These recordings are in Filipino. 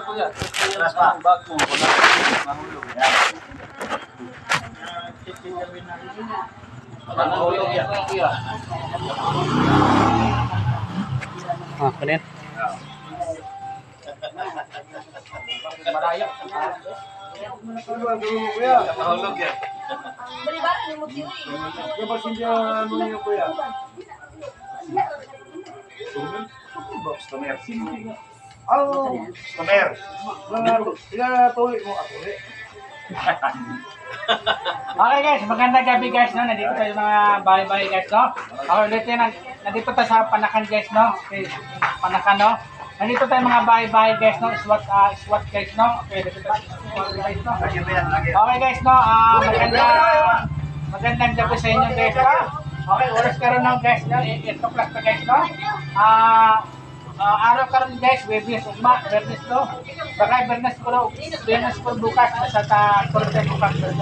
sa kuya. Atras pa. Bag mo. Mahulog. Mahulog yan. Kuya. Kunin. Maraya. Mahulog yan. Balibaran yung motibo eh. Dapat hindi ano yung kuya. Stomer. Oh, Stomer. Tuloy mo ako eh. Okay guys, magandang gabi guys, no? Nandito tayo mga bahay-bahay guys, no? Okay, ulit yan, nandito tayo sa Panakan guys, no? Okay, Panakan, no? Nandito tayo mga bahay-bahay guys, no? SWAT guys, no? Okay, dito tayo SWAT guys, no? Okay guys, no? Magandang gabi sa inyo guys, no? Okay, oras karon na guys, no? 8 o'clock na guys, no? Araw karon guys, Webis, Bernes to. Baka Bernes ko bukas sa Torre bukas Bernes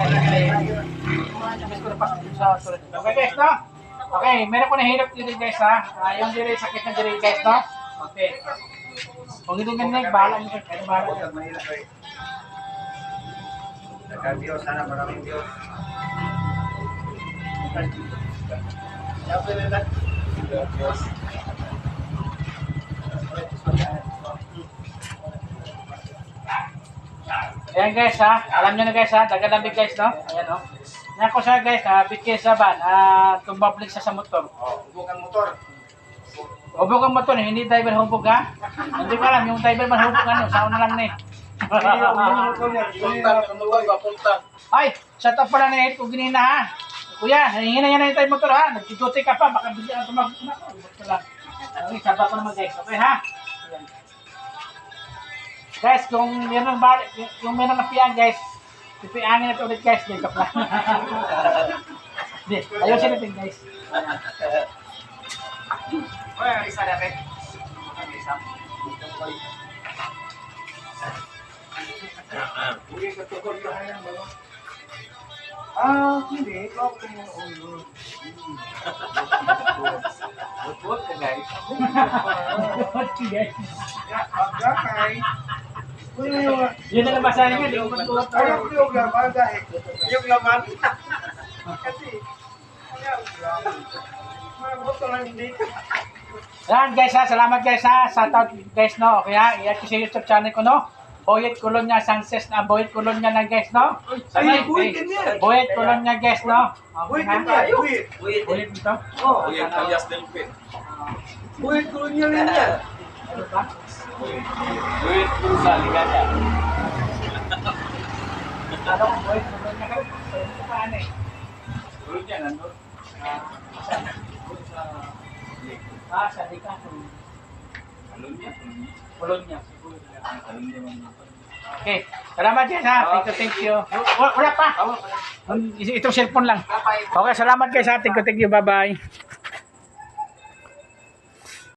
ko pas sa Torre. Okay guys, no? Okay, meron ko na hirap dito guys ha. Yung dire sakit na dire guys, no? Okay. Kung hindi ganun, bahala nyo kayo. Bahala. Diyos, sana maraming Diyos. Ayan guys ha, alam nyo na guys ha, dagadamig guys no? Ayan o. Ayan ko siya guys ha, bitkin sa van, tumbablik siya sa motor. Hubog ang motor. Hubog ang motor, hindi driver hubog ha. Hindi ko alam, yung driver man hubog ano, sa una lang na eh. Punta. Ay, shut up pala na eh, kung ginina ha. Kuya, hingin na yan na yung tayo motor ha, nagduduty ka pa, baka bigyan ang tumabot na. Okay, sabat ko naman guys, okay ha. Ayan. Guys, kung meron na piyan guys, pipiangin natin ulit guys, dito pa. Hindi, ayusin natin guys. Oy, isa na rin. Isa. Hindi. Okay mo ulo. Buot ka guys. guys. Pagkakay. Yun na nabasahin nga, di ko matulog. Ayaw ko yung laman dahil. Yung laman. Kasi. Ayaw ko laman. Mga buto lang hindi. Yan guys ha, salamat guys ha, shout out guys no, okay ha, i-add ko sa YouTube channel ko no, Boyet Colonia Sances na, Boyet Colonia na guys no, Ay, buwit din yan. Boyet Colonia guys no, okay Buwit ha, din yan. Buwit. Boyet ito, Oo. Uy, alias del Pin. Buwit ko niya rin yan. ano ba? Uy, pusa, ligaya. Ano ko Boyet Colonia ka, Boyet ko paano eh, Uy, yan, nandun. sa Dika, Alun niya. Colonia. Alun niya man. Okay, salamat guys ha, thank you. Wala pa, itong cellphone lang. Okay, salamat guys ha, thank you, bye bye.